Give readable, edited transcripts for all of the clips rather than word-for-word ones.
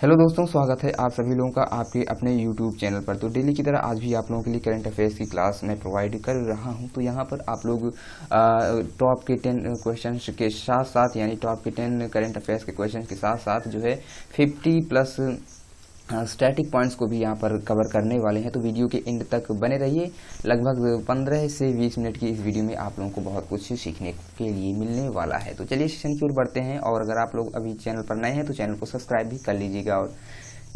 Hello दोस्तों, स्वागत है आप सभी लोगों का आपके अपने YouTube चैनल पर। तो डेली की तरह आज भी आप लोगों के लिए करंट अफेयर्स की क्लास मैं प्रोवाइड कर रहा हूं। तो यहां पर आप लोग टॉप के 10 क्वेश्चंस के साथ साथ यानी टॉप के 10 करंट अफेयर्स के क्वेश्चंस के साथ साथ जो है 50 प्लस स्टैटिक पॉइंट्स को भी यहाँ पर कवर करने वाले हैं। तो वीडियो के एंड तक बने रहिए। लगभग 15 से 20 मिनट की इस वीडियो में आप लोगों को बहुत कुछ सीखने के लिए मिलने वाला है। तो चलिए सेशन की ओर बढ़ते हैं। और अगर आप लोग अभी चैनल पर नए हैं तो चैनल को सब्सक्राइब भी कर लीजिएगा और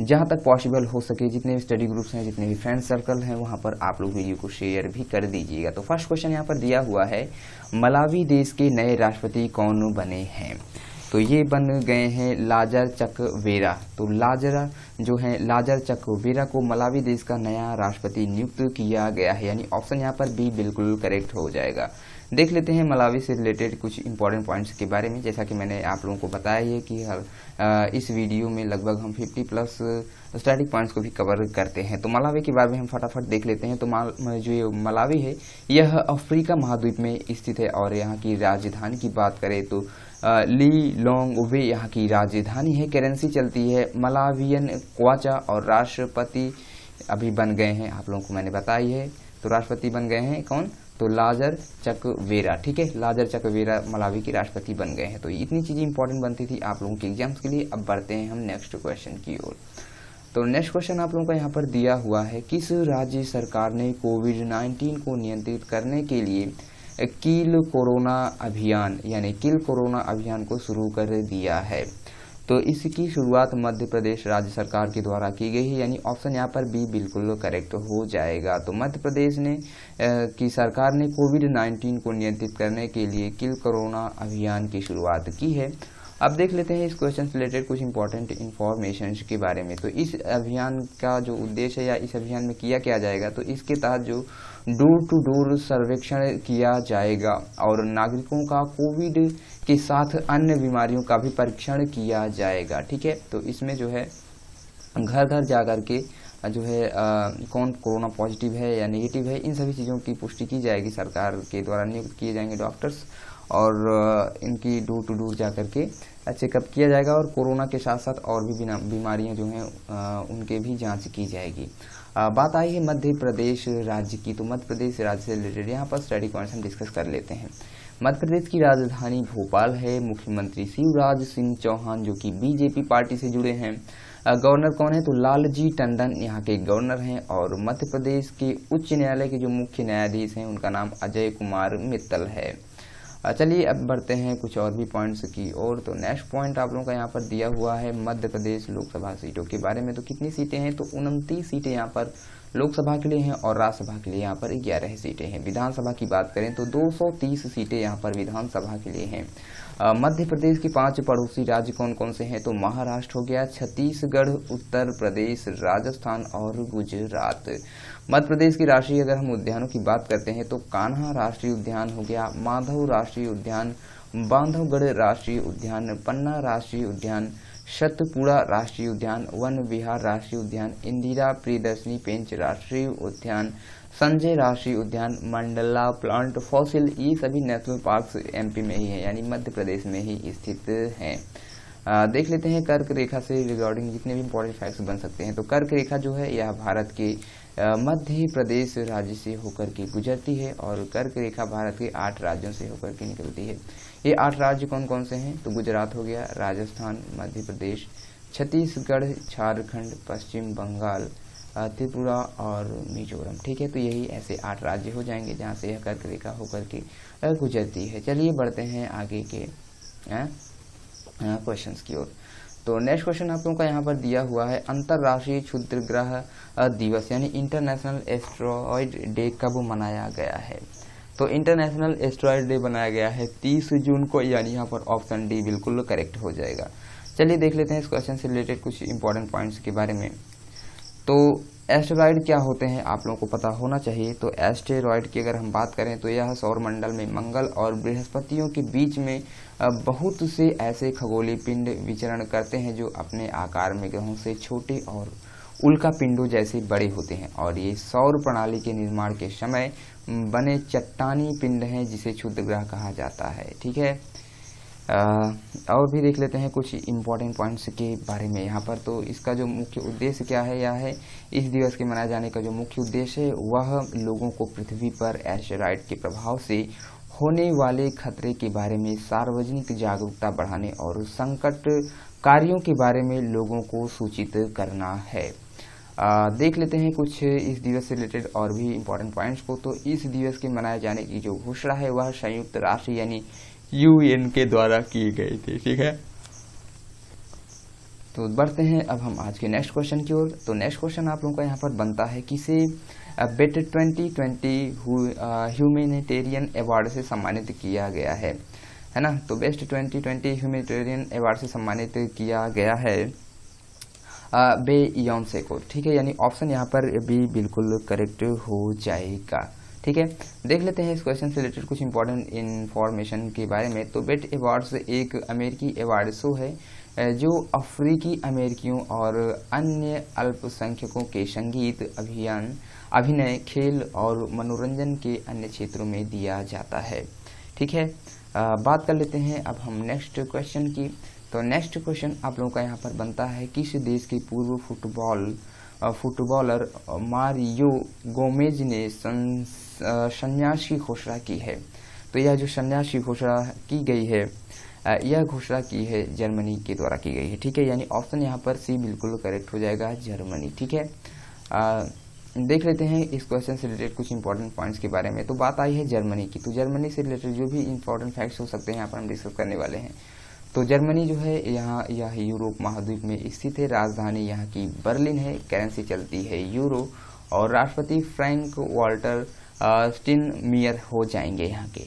जहाँ तक पॉसिबल हो सके जितने भी स्टडी ग्रुप्स हैं, जितने भी फ्रेंड सर्कल हैं, वहाँ पर आप लोग वीडियो को शेयर भी कर दीजिएगा। तो फर्स्ट क्वेश्चन यहाँ पर दिया हुआ है, मलावी देश के नए राष्ट्रपति कौन बने हैं? तो ये बन गए हैं लाजर चकवेरा। तो लाजर चकवेरा को मलावी देश का नया राष्ट्रपति नियुक्त किया गया है, यानी ऑप्शन यहाँ पर बी बिल्कुल करेक्ट हो जाएगा। देख लेते हैं मलावी से रिलेटेड कुछ इंपॉर्टेंट पॉइंट्स के बारे में। जैसा कि मैंने आप लोगों को बताया है कि इस वीडियो में लगभग हम 50 प्लस स्टैटिक पॉइंट्स को भी कवर करते हैं। तो मलावी के बारे में हम फटाफट देख लेते हैं। तो जो ये मलावी है यह अफ्रीका महाद्वीप में स्थित है और यहाँ की राजधानी की बात करें तो लिलोंगवे यहाँ की राजधानी है। करेंसी चलती है मलावियन क्वाचा और राष्ट्रपति अभी बन गए हैं, आप लोगों को मैंने बताई है। तो राष्ट्रपति बन गए हैं कौन? तो लाजर चकवेरा। ठीक है, लाजर चकवेरा मलावी के राष्ट्रपति बन गए हैं। तो इतनी चीजें इंपॉर्टेंट बनती थी आप लोगों के एग्जाम्स के लिए। अब बढ़ते हैं हम नेक्स्ट क्वेश्चन की ओर। तो नेक्स्ट क्वेश्चन आप लोगों का यहाँ पर दिया हुआ है, किस राज्य सरकार ने कोविड-19 को नियंत्रित करने के लिए किल कोरोना अभियान यानी किल कोरोना अभियान को शुरू कर दिया है? तो इसकी शुरुआत मध्य प्रदेश राज्य सरकार के द्वारा की गई है, यानी ऑप्शन यहाँ पर बी बिल्कुल करेक्ट हो जाएगा। तो मध्य प्रदेश ने की सरकार ने कोविड-19 को नियंत्रित करने के लिए किल कोरोना अभियान की शुरुआत की है। अब देख लेते हैं इस क्वेश्चन से रिलेटेड कुछ इंपॉर्टेंट इन्फॉर्मेशन के बारे में। तो इस अभियान का जो उद्देश्य है या इस अभियान में किया क्या जाएगा, तो इसके तहत जो डोर टू डोर सर्वेक्षण किया जाएगा और नागरिकों का कोविड के साथ अन्य बीमारियों का भी परीक्षण किया जाएगा। ठीक है, तो इसमें जो है घर घर जाकर के जो है कौन कोरोना पॉजिटिव है या नेगेटिव है, इन सभी चीज़ों की पुष्टि की जाएगी। सरकार के द्वारा नियुक्त किए जाएंगे डॉक्टर्स और इनकी डोर टू डोर जाकर के चेकअप किया जाएगा और कोरोना के साथ साथ और भी बीमारियां जो हैं उनके भी जांच की जाएगी। बात आई है मध्य प्रदेश राज्य की। तो मध्य प्रदेश राज्य से रिलेटेड यहाँ पर स्टडी पॉइंट्स हम डिस्कस कर लेते हैं। मध्य प्रदेश की राजधानी भोपाल है। मुख्यमंत्री शिवराज सिंह चौहान जो कि बीजेपी पार्टी से जुड़े हैं। गवर्नर कौन है? तो लालजी टंडन यहाँ के गवर्नर हैं। और मध्य प्रदेश के उच्च न्यायालय के जो मुख्य न्यायाधीश हैं उनका नाम अजय कुमार मित्तल है। चलिए अब बढ़ते हैं कुछ और भी पॉइंट्स की ओर। तो नेक्स्ट पॉइंट आप लोगों का यहाँ पर दिया हुआ है मध्य प्रदेश लोकसभा सीटों के बारे में। तो कितनी सीटें हैं? तो 29 सीटें यहाँ पर लोकसभा के लिए हैं और राज्यसभा के लिए यहाँ पर 11 सीटें हैं। विधानसभा की बात करें तो 230 सीटें यहाँ पर विधानसभा के लिए हैं। मध्य प्रदेश के 5 पड़ोसी राज्य कौन कौन से हैं? तो महाराष्ट्र हो गया, छत्तीसगढ़, उत्तर प्रदेश, राजस्थान और गुजरात। मध्य प्रदेश की राष्ट्रीय अगर हम उद्यानों की बात करते हैं तो कान्हा राष्ट्रीय उद्यान हो गया, माधव राष्ट्रीय उद्यान, बांधवगढ़ राष्ट्रीय उद्यान, पन्ना राष्ट्रीय उद्यान, सतपुड़ा राष्ट्रीय उद्यान, वन विहार राष्ट्रीय उद्यान, इंदिरा प्रियदर्शनी पेंच राष्ट्रीय उद्यान, संजय राष्ट्रीय उद्यान, मंडला प्लांट फॉसिल, ये सभी नेशनल पार्क्स एमपी में ही है, यानी मध्य प्रदेश में ही स्थित हैं। देख लेते हैं कर्क रेखा से रिगार्डिंग जितने भी इंपॉर्टेंट फैक्ट्स बन सकते हैं। तो कर्क रेखा जो है यह भारत के मध्य प्रदेश राज्य से होकर के गुजरती है और कर्क रेखा भारत के 8 राज्यों से होकर के निकलती है। ये 8 राज्य कौन कौन से हैं? तो गुजरात हो गया, राजस्थान, मध्य प्रदेश, छत्तीसगढ़, झारखंड, पश्चिम बंगाल, त्रिपुरा और मिजोरम। ठीक है, तो यही ऐसे 8 राज्य हो जाएंगे जहाँ से यह कर्क रेखा होकर के गुजरती है। चलिए बढ़ते हैं आगे के क्वेश्चंस की ओर। तो नेक्स्ट क्वेश्चन आप लोगों का यहाँ पर दिया हुआ है, अंतरराष्ट्रीय क्षुद्र ग्रह दिवस यानी इंटरनेशनल एस्ट्रॉयड डे कब मनाया गया है? तो इंटरनेशनल एस्ट्रॉयड डे बनाया गया है 30 जून को, यानी यहाँ पर ऑप्शन डी बिल्कुल करेक्ट हो जाएगा। चलिए देख लेते हैं इस क्वेश्चन से रिलेटेड कुछ इंपॉर्टेंट पॉइंट्स के बारे में। तो एस्टेरॉयड क्या होते हैं आप लोगों को पता होना चाहिए। तो एस्टेरॉयड की अगर हम बात करें तो यह सौरमंडल में मंगल और बृहस्पतियों के बीच में बहुत से ऐसे खगोलीय पिंड विचरण करते हैं जो अपने आकार में ग्रहों से छोटे और उल्का पिंडों जैसे बड़े होते हैं और ये सौर प्रणाली के निर्माण के समय बने चट्टानी पिंड हैं जिसे क्षुद्र ग्रह कहा जाता है। ठीक है, और भी देख लेते हैं कुछ इम्पोर्टेंट पॉइंट्स के बारे में यहाँ पर। तो इसका जो मुख्य उद्देश्य क्या है, यह है इस दिवस के मनाए जाने का जो मुख्य उद्देश्य है वह लोगों को पृथ्वी पर एस्टेरॉयड के प्रभाव से होने वाले खतरे के बारे में सार्वजनिक जागरूकता बढ़ाने और संकट कार्यों के बारे में लोगों को सूचित करना है। देख लेते हैं कुछ इस दिवस से रिलेटेड और भी इम्पोर्टेंट पॉइंट्स को। तो इस दिवस के मनाए जाने की जो घोषणा है वह संयुक्त राष्ट्र यानी UN के द्वारा की गई थी। ठीक है, तो बढ़ते हैं अब हम आज के नेक्स्ट क्वेश्चन की ओर। तो नेक्स्ट क्वेश्चन आप लोगों का यहाँ पर बनता है, किसे बेस्ट 2020 ह्यूमैनिटेरियन अवार्ड से सम्मानित किया गया है ना। तो बेस्ट 2020 ह्यूमैनिटेरियन अवार्ड से सम्मानित किया गया है बेयोंसे को। ठीक है, यानी ऑप्शन यहाँ पर भी बिल्कुल करेक्ट हो जाएगा। ठीक है, देख लेते हैं इस क्वेश्चन से रिलेटेड कुछ इंपॉर्टेंट इन्फॉर्मेशन के बारे में। तो बेट अवार्ड्स एक अमेरिकी अवार्ड शो है जो अफ्रीकी अमेरिकियों और अन्य अल्पसंख्यकों के संगीत, अभिनय, खेल और मनोरंजन के अन्य क्षेत्रों में दिया जाता है। ठीक है, बात कर लेते हैं अब हम नेक्स्ट क्वेश्चन की। तो नेक्स्ट क्वेश्चन आप लोगों का यहाँ पर बनता है, किस देश के पूर्व फुटबॉलर मारियो गोमेज ने संन्यास की घोषणा की है। तो यह जो संन्यास की घोषणा की गई है, यह घोषणा की है जर्मनी के द्वारा की गई है। ठीक है, यानी ऑप्शन यहाँ पर सी बिल्कुल करेक्ट हो जाएगा, जर्मनी। ठीक है, देख लेते हैं इस क्वेश्चन से रिलेटेड कुछ इंपॉर्टेंट पॉइंट्स के बारे में। तो बात आई है जर्मनी की। तो जर्मनी से रिलेटेड जो भी इंपॉर्टेंट फैक्ट्स हो सकते हैं यहाँ पर हम डिस्कस करने वाले हैं। तो जर्मनी जो है यह यूरोप महाद्वीप में स्थित है। राजधानी यहाँ की बर्लिन है। करेंसी चलती है यूरो और राष्ट्रपति फ्रैंक वॉल्टर स्टाइनमायर हो जाएंगे यहाँ के।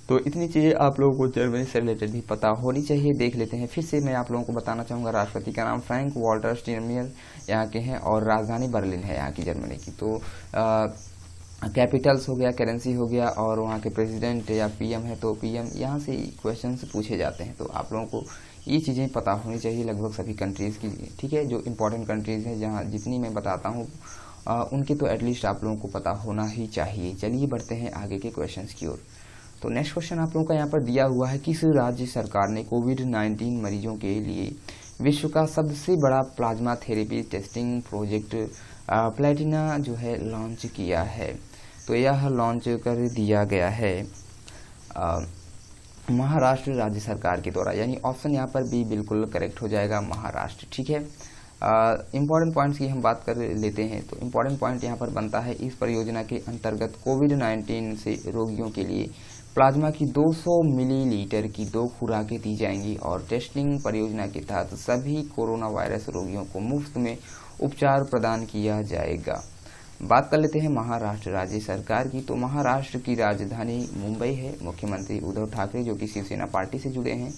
तो इतनी चीज़ें आप लोगों को जर्मनी से रिलेटेड भी पता होनी चाहिए। देख लेते हैं फिर से मैं आप लोगों को बताना चाहूँगा, राष्ट्रपति का नाम फ्रैंक वॉल्टर स्टाइनमायर यहाँ के हैं और राजधानी बर्लिन है यहाँ की जर्मनी की। तो कैपिटल्स हो गया, करेंसी हो गया और वहाँ के प्रेसिडेंट या PM है तो PM, यहाँ से क्वेश्चंस पूछे जाते हैं। तो आप लोगों को ये चीज़ें पता होनी चाहिए लगभग सभी कंट्रीज़ की। ठीक है, जो इंपॉर्टेंट कंट्रीज़ हैं जहाँ जितनी मैं बताता हूँ उनके तो एटलीस्ट आप लोगों को पता होना ही चाहिए। चलिए बढ़ते हैं आगे के क्वेश्चंस की ओर। तो नेक्स्ट क्वेश्चन आप लोगों का यहाँ पर दिया हुआ है, किस राज्य सरकार ने कोविड-19 मरीजों के लिए विश्व का सबसे बड़ा plasma therapy testing project Platina जो है लॉन्च किया है। तो यह लॉन्च कर दिया गया है महाराष्ट्र राज्य सरकार के द्वारा, यानी ऑप्शन यहाँ पर भी बिल्कुल करेक्ट हो जाएगा, महाराष्ट्र। ठीक है, इम्पॉर्टेंट पॉइंट्स की हम बात कर लेते हैं। तो इम्पॉर्टेंट पॉइंट यहाँ पर बनता है, इस परियोजना के अंतर्गत कोविड-19 से रोगियों के लिए प्लाज्मा की 200 मिलीलीटर की 2 खुराकें दी जाएंगी और टेस्टिंग परियोजना के तहत सभी कोरोना वायरस रोगियों को मुफ्त में उपचार प्रदान किया जाएगा। बात कर लेते हैं महाराष्ट्र राज्य सरकार की। तो महाराष्ट्र की राजधानी मुंबई है। मुख्यमंत्री उद्धव ठाकरे जो कि शिवसेना पार्टी से जुड़े हैं।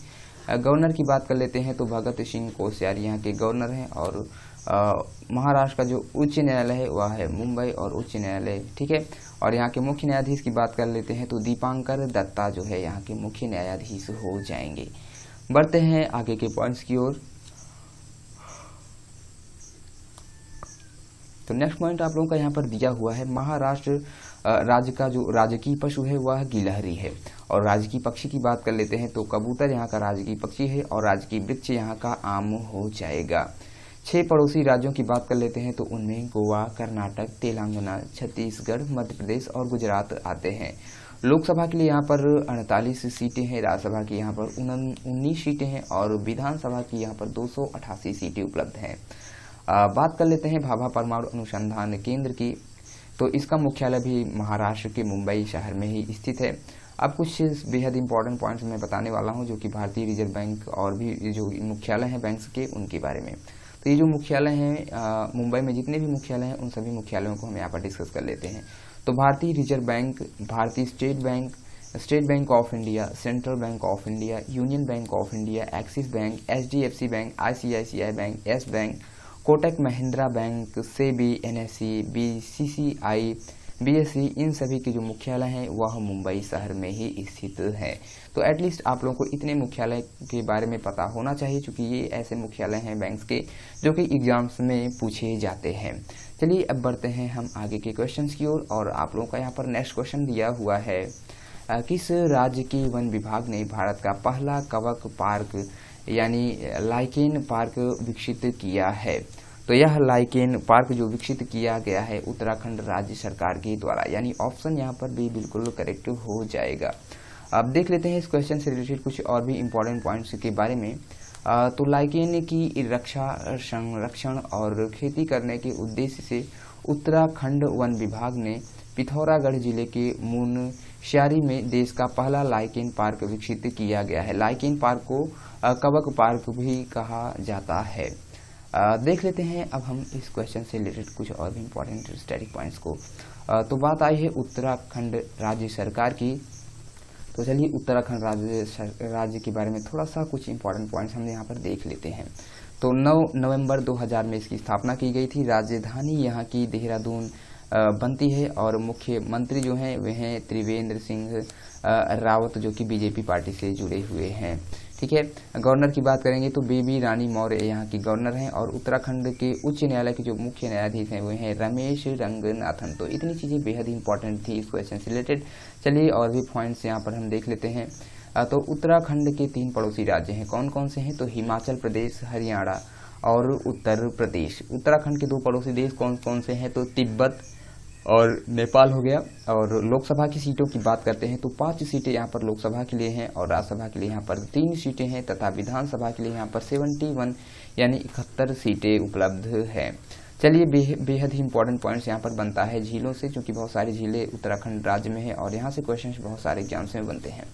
गवर्नर की बात कर लेते हैं तो भगत सिंह कोश्यारी यहाँ के गवर्नर हैं और महाराष्ट्र का जो उच्च न्यायालय है वह है मुंबई और उच्च न्यायालय। ठीक है, और यहाँ के मुख्य न्यायाधीश की बात कर लेते हैं तो दीपांकर दत्ता जो है यहाँ के मुख्य न्यायाधीश हो जाएंगे। बढ़ते हैं आगे के पॉइंट्स की ओर। तो नेक्स्ट पॉइंट आप लोगों का यहाँ पर दिया हुआ है, महाराष्ट्र राज्य का जो राजकीय पशु है वह गिलहरी है और राजकीय पक्षी की बात कर लेते हैं तो कबूतर यहाँ का राजकीय पक्षी है और राजकीय वृक्ष यहाँ का आम हो जाएगा। 6 पड़ोसी राज्यों की बात कर लेते हैं तो उनमें गोवा, कर्नाटक, तेलंगाना, छत्तीसगढ़, मध्य प्रदेश और गुजरात आते हैं। लोकसभा के लिए यहाँ पर 48 सीटें हैं, राज्यसभा की यहाँ पर 19 सीटें हैं और विधानसभा की यहाँ पर 288 सीटें उपलब्ध हैं। बात कर लेते हैं भाभा परमाणु अनुसंधान केंद्र की। तो इसका मुख्यालय भी महाराष्ट्र के मुंबई शहर में ही स्थित है। अब कुछ बेहद इंपॉर्टेंट पॉइंट्स मैं बताने वाला हूं जो कि भारतीय रिजर्व बैंक और भी जो मुख्यालय हैं बैंक्स के उनके बारे में। तो ये जो मुख्यालय हैं मुंबई में जितने भी मुख्यालय हैं उन सभी मुख्यालयों को हम यहाँ पर डिस्कस कर लेते हैं। तो भारतीय रिजर्व बैंक, भारतीय state bank of India, central bank of India, union bank of India, axis bank, HDFC bank, ICICI bank, yes bank, Kotak Mahindra bank, SEBI, NSE, BCCI, BSE, इन सभी के जो मुख्यालय हैं वह मुंबई शहर में ही स्थित है। तो एटलीस्ट आप लोगों को इतने मुख्यालय के बारे में पता होना चाहिए क्योंकि ये ऐसे मुख्यालय हैं बैंक्स के जो कि एग्जाम्स में पूछे जाते हैं। चलिए अब बढ़ते हैं हम आगे के क्वेश्चंस की ओर और आप लोगों का यहाँ पर नेक्स्ट क्वेश्चन दिया हुआ है, किस राज्य के वन विभाग ने भारत का पहला कवक पार्क यानी लाइकेन पार्क विकसित किया है? तो यह लाइकेन पार्क जो विकसित किया गया है उत्तराखंड राज्य सरकार के द्वारा, यानी ऑप्शन यहाँ पर भी बिल्कुल करेक्ट हो जाएगा। अब देख लेते हैं इस क्वेश्चन से रिलेटेड कुछ और भी इम्पोर्टेंट पॉइंट्स के बारे में। तो लाइकेन की रक्षा, संरक्षण और खेती करने के उद्देश्य से उत्तराखंड वन विभाग ने पिथौरागढ़ जिले के मुनस्यारी में देश का पहला लाइकेन पार्क विकसित किया गया है। लाइकेन पार्क को कवक पार्क भी कहा जाता है। देख लेते हैं अब हम इस क्वेश्चन से रिलेटेड कुछ और भी इम्पोर्टेंट स्टैटिक पॉइंट्स को। तो बात आई है उत्तराखंड राज्य सरकार की। तो चलिए उत्तराखंड राज्य के बारे में थोड़ा सा कुछ इम्पोर्टेंट पॉइंट्स हम यहाँ पर देख लेते हैं। तो 9 नवंबर 2000 में इसकी स्थापना की गई थी। राजधानी यहाँ की देहरादून बनती है और मुख्यमंत्री जो हैं वे हैं त्रिवेंद्र सिंह रावत, जो कि बीजेपी पार्टी से जुड़े हुए हैं। ठीक है, गवर्नर की बात करेंगे तो बेबी रानी मौर्य यहाँ की गवर्नर हैं और उत्तराखंड के उच्च न्यायालय के जो मुख्य न्यायाधीश हैं वो हैं रमेश रंगनाथन। तो इतनी चीज़ें बेहद इंपॉर्टेंट थी इस क्वेश्चन से रिलेटेड। चलिए और भी पॉइंट्स यहाँ पर हम देख लेते हैं। तो उत्तराखंड के 3 पड़ोसी राज्य हैं, कौन कौन से हैं? तो हिमाचल प्रदेश, हरियाणा और उत्तर प्रदेश। उत्तराखंड के 2 पड़ोसी देश कौन कौन से हैं? तो तिब्बत और नेपाल हो गया। और लोकसभा की सीटों की बात करते हैं तो 5 सीटें यहाँ पर लोकसभा के लिए हैं और राज्यसभा के लिए यहाँ पर 3 सीटें हैं तथा विधानसभा के लिए यहाँ पर 71 यानी 71 सीटें उपलब्ध हैं। चलिए बेहद ही इंपॉर्टेंट पॉइंट्स यहाँ पर बनता है झीलों से, क्योंकि बहुत सारी झीलें उत्तराखंड राज्य में है और यहाँ से क्वेश्चन बहुत सारे एग्जाम्स में बनते हैं।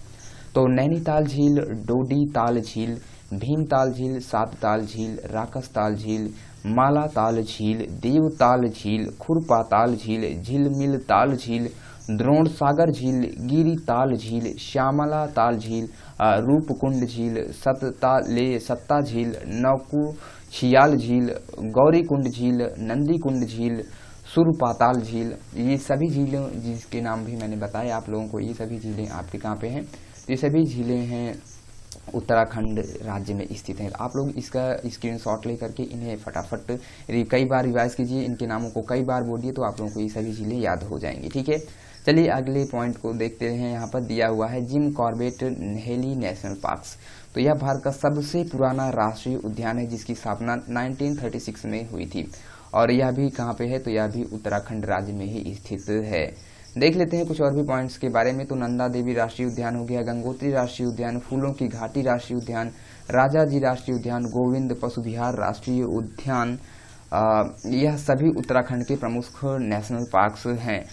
तो नैनीताल झील, डोडी ताल झील, भीमताल झील, सातताल झील, राकसताल झील, मालाताल झील, देवताल झील, खुरपाताल झील, झिलमिल ताल झील, द्रोण सागर झील, गिरिताल झील, श्यामला ताल झील, रूपकुंड झील, सत्ता झील, नौकुछियाल झील, गौरीकुंड झील, नंदीकुंड झील, सुरपाताल झील, ये सभी झीलें जिसके नाम भी मैंने बताया आप लोगों को, ये सभी झीलें आपके कहाँ पे हैं? ये सभी झीलें हैं उत्तराखंड राज्य में स्थित हैं। आप लोग इसका स्क्रीनशॉट ले करके इन्हें फटाफट कई बार रिवाइज कीजिए, इनके नामों को कई बार बोलिए तो आप लोगों को ये सभी झीलें याद हो जाएंगी। ठीक है, चलिए अगले पॉइंट को देखते हैं। यहाँ पर दिया हुआ है Jim Corbett heli national parks. तो यह भारत का सबसे पुराना राष्ट्रीय उद्यान है जिसकी स्थापना 1936 में हुई थी और यह भी कहाँ पे है? तो यह भी उत्तराखंड राज्य में ही स्थित है। देख लेते हैं कुछ और भी पॉइंट्स के बारे में। तो नंदा देवी राष्ट्रीय उद्यान हो गया, गंगोत्री राष्ट्रीय उद्यान, फूलों की घाटी राष्ट्रीय उद्यान, राजाजी राष्ट्रीय उद्यान, गोविंद पशु विहार राष्ट्रीय उद्यान, यह सभी उत्तराखंड के प्रमुख नेशनल पार्क्स हैं।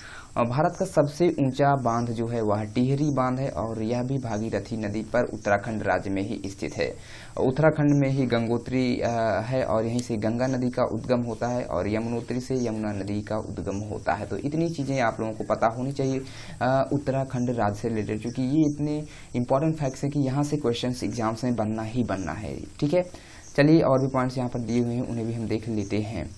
भारत का सबसे ऊंचा बांध जो है वह टिहरी बांध है और यह भी भागीरथी नदी पर उत्तराखंड राज्य में ही स्थित है। उत्तराखंड में ही गंगोत्री है और यहीं से गंगा नदी का उद्गम होता है और यमुनोत्री से यमुना नदी का उद्गम होता है। तो इतनी चीज़ें आप लोगों को पता होनी चाहिए उत्तराखंड राज्य से रिलेटेड, क्योंकि ये इतने इंपॉर्टेंट फैक्ट्स हैं कि यहाँ से क्वेश्चन एग्जाम्स में बनना ही बनना है। ठीक है, चलिए और भी पॉइंट्स यहाँ पर दिए हुए हैं उन्हें भी हम देख लेते हैं।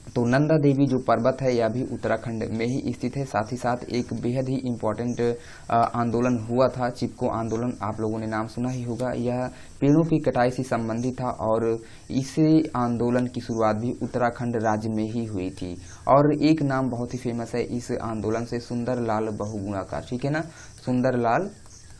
तो नंदा देवी जो पर्वत है यह भी उत्तराखंड में ही स्थित है। साथ ही साथ एक बेहद ही इम्पोर्टेंट आंदोलन हुआ था, चिपको आंदोलन, आप लोगों ने नाम सुना ही होगा। यह पेड़ों की कटाई से संबंधित था और इस आंदोलन की शुरुआत भी उत्तराखंड राज्य में ही हुई थी। और एक नाम बहुत ही फेमस है इस आंदोलन से, सुंदरलाल बहुगुणा का। ठीक है ना, सुंदरलाल,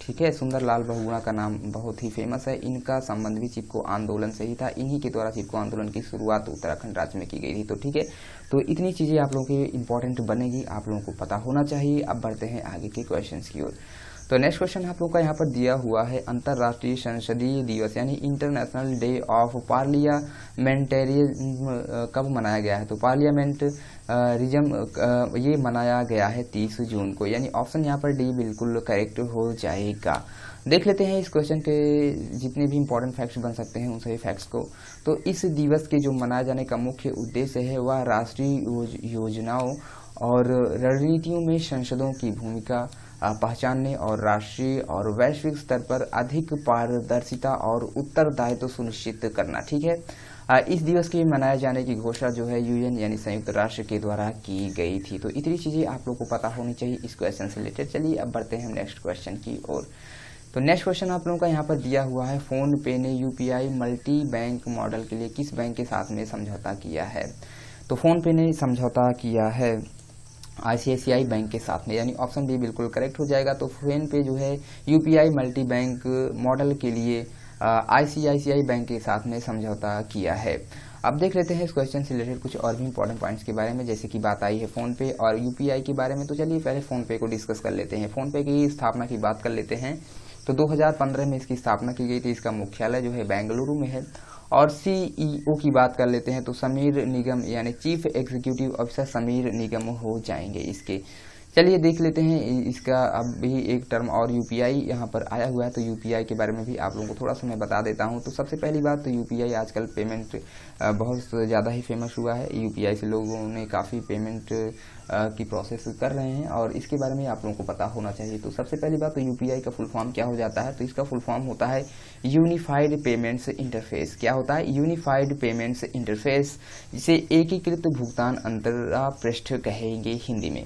ठीक है, सुंदरलाल बहुगुणा का नाम बहुत ही फेमस है। इनका संबंध भी चिपको आंदोलन से ही था, इन्हीं के द्वारा चिपको आंदोलन की शुरुआत उत्तराखंड राज्य में की गई थी। तो ठीक है, तो इतनी चीज़ें आप लोगों के इंपॉर्टेंट बनेगी, आप लोगों को पता होना चाहिए। अब बढ़ते हैं आगे के क्वेश्चंस की ओर। तो नेक्स्ट क्वेश्चन आप लोगों का यहाँ पर दिया हुआ है, अंतर्राष्ट्रीय संसदीय दिवस यानी इंटरनेशनल डे ऑफ पार्लियामेंटेरिज्म कब मनाया गया है? तो पार्लियामेंटरिज्म ये मनाया गया है 30 जून को, यानी ऑप्शन यहाँ पर डी बिल्कुल करेक्ट हो जाएगा। देख लेते हैं इस क्वेश्चन के जितने भी इंपॉर्टेंट फैक्ट्स बन सकते हैं उन सभी फैक्ट्स को। तो इस दिवस के जो मनाए जाने का मुख्य उद्देश्य है वह राष्ट्रीय योजनाओं और रणनीतियों में संसदों की भूमिका पहचानने और राष्ट्रीय और वैश्विक स्तर पर अधिक पारदर्शिता और उत्तरदायित्व सुनिश्चित करना। ठीक है, इस दिवस के मनाए जाने की घोषणा जो है यूएन यानी संयुक्त राष्ट्र के द्वारा की गई थी। तो इतनी चीज़ें आप लोग को पता होनी चाहिए इस क्वेश्चन से रिलेटेड। चलिए अब बढ़ते हैं हम नेक्स्ट क्वेश्चन की ओर। तो नेक्स्ट क्वेश्चन आप लोगों का यहाँ पर दिया हुआ है, फोन पे ने यूपीआई मल्टी बैंक मॉडल के लिए किस बैंक के साथ में समझौता किया है? तो फोन पे ने समझौता किया है आईसीआईसीआई बैंक के साथ में, यानी ऑप्शन बी बिल्कुल करेक्ट हो जाएगा। तो फोन पे जो है यूपीआई मल्टी बैंक मॉडल के लिए आईसीआईसीआई बैंक के साथ में समझौता किया है। अब देख लेते हैं इस क्वेश्चन से रिलेटेड कुछ और भी इंपॉर्टेंट पॉइंट्स के बारे में, जैसे कि बात आई है फोन पे और यूपीआई के बारे में। तो चलिए पहले फोन पे को डिस्कस कर लेते हैं। फोन पे की स्थापना की बात कर लेते हैं। तो 2015 में इसकी स्थापना की गई थी। इसका मुख्यालय जो है बेंगलुरु में है। और सीईओ की बात कर लेते हैं तो समीर निगम, यानी chief executive officer Sameer Nigam हो जाएंगे इसके। चलिए देख लेते हैं इसका अब भी एक टर्म और यूपीआई यहाँ पर आया हुआ है। तो यूपीआई के बारे में भी आप लोगों को थोड़ा सा मैं बता देता हूँ। तो सबसे पहली बात तो यूपीआई आजकल पेमेंट बहुत ज़्यादा ही फेमस हुआ है। यूपीआई से लोगों ने काफ़ी पेमेंट की प्रोसेस कर रहे हैं और इसके बारे में आप लोगों को पता होना चाहिए। तो सबसे पहली बात तो यूपीआई का फुल फॉर्म क्या हो जाता है। तो इसका फुल फॉर्म होता है यूनिफाइड पेमेंट्स इंटरफेस। क्या होता है? यूनिफाइड पेमेंट्स इंटरफेस, जिसे एकीकृत भुगतान अंतरा पृष्ठ कहेंगे हिंदी में।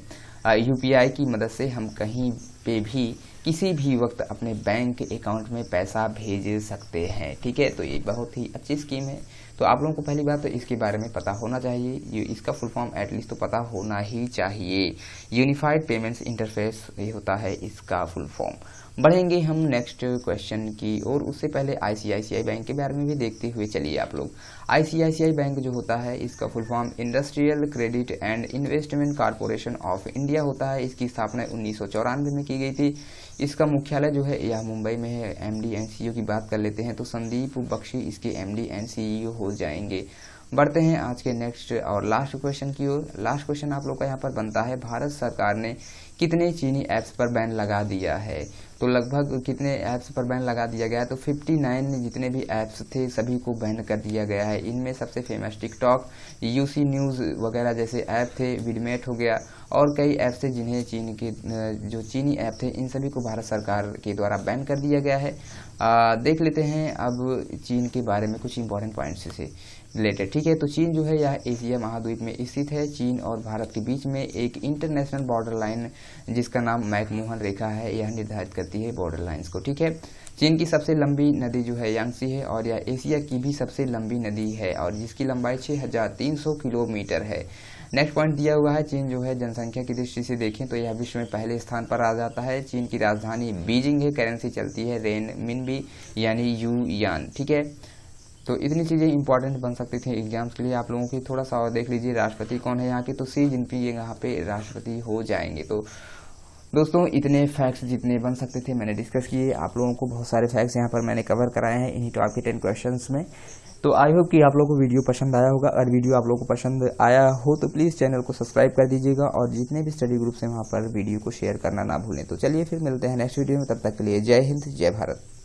यूपीआई की मदद से हम कहीं पे भी किसी भी वक्त अपने बैंक अकाउंट में पैसा भेज सकते हैं। ठीक है, तो ये बहुत ही अच्छी स्कीम है। तो आप लोगों को पहली बात तो इसके बारे में पता होना चाहिए। इसका फुल फॉर्म एटलीस्ट तो पता होना ही चाहिए। यूनिफाइड पेमेंट्स इंटरफेस ये होता है इसका फुल फॉर्म। बढ़ेंगे हम नेक्स्ट क्वेश्चन की और उससे पहले आईसीआईसीआई बैंक के बारे में भी देखते हुए चलिए आप लोग। आईसीआईसीआई बैंक जो होता है इसका full form industrial credit and investment corporation of India होता है। इसकी स्थापना 1994 में की गई थी। इसका मुख्यालय जो है यह मुंबई में है। एमडी एंड सीईओ की बात कर लेते हैं तो संदीप बख्शी इसके एमडी एंड सीईओ हो जाएंगे। बढ़ते हैं आज के नेक्स्ट और लास्ट क्वेश्चन की ओर। लास्ट क्वेश्चन आप लोग का यहाँ पर बनता है, भारत सरकार ने कितने चीनी ऐप्स पर बैन लगा दिया है। तो लगभग कितने ऐप्स पर बैन लगा दिया गया है? तो 59 जितने भी ऐप्स थे सभी को बैन कर दिया गया है। इनमें सबसे फेमस टिकटॉक, यूसी न्यूज़ वगैरह जैसे ऐप थे, विडमेट हो गया और कई ऐप्स थे जिन्हें चीन के जो चीनी ऐप थे इन सभी को भारत सरकार के द्वारा बैन कर दिया गया है। देख लेते हैं अब चीन के बारे में कुछ इंपॉर्टेंट पॉइंट्स से रिलेटेड। ठीक है, तो चीन जो है यह एशिया महाद्वीप में स्थित है। चीन और भारत के बीच में एक इंटरनेशनल बॉर्डर लाइन जिसका नाम मैकमोहन रेखा है यह निर्धारित करती है बॉर्डर लाइंस को। ठीक है, चीन की सबसे लंबी नदी जो है यांगसी है और यह एशिया की भी सबसे लंबी नदी है और जिसकी लंबाई 6300 किलोमीटर है। नेक्स्ट पॉइंट दिया हुआ है, चीन जो है जनसंख्या की दृष्टि से देखें तो यह विश्व में पहले स्थान पर आ जाता है। चीन की राजधानी बीजिंग है। करेंसी चलती है रेनमिनबी यानी युआन। ठीक है, तो इतनी चीज़ें इंपॉर्टेंट बन सकती थी एग्जाम्स के लिए आप लोगों की। थोड़ा सा और देख लीजिए राष्ट्रपति कौन है यहाँ के। तो शी जिनपिंग यहाँ पे राष्ट्रपति हो जाएंगे। तो दोस्तों इतने फैक्ट्स जितने बन सकते थे मैंने डिस्कस किए। आप लोगों को बहुत सारे फैक्ट्स यहाँ पर मैंने कवर कराए हैं इन्हीं टॉप के 10 क्वेश्चंस में। तो आई होप कि आप लोगों को वीडियो पसंद आया होगा। अगर वीडियो आप लोगों को पसंद आया हो तो प्लीज़ चैनल को सब्सक्राइब कर दीजिएगा और जितने भी स्टडी ग्रुप्स हैं वहाँ पर वीडियो को शेयर करना ना भूलें। तो चलिए फिर मिलते हैं नेक्स्ट वीडियो में, तब तक के लिए जय हिंद जय भारत।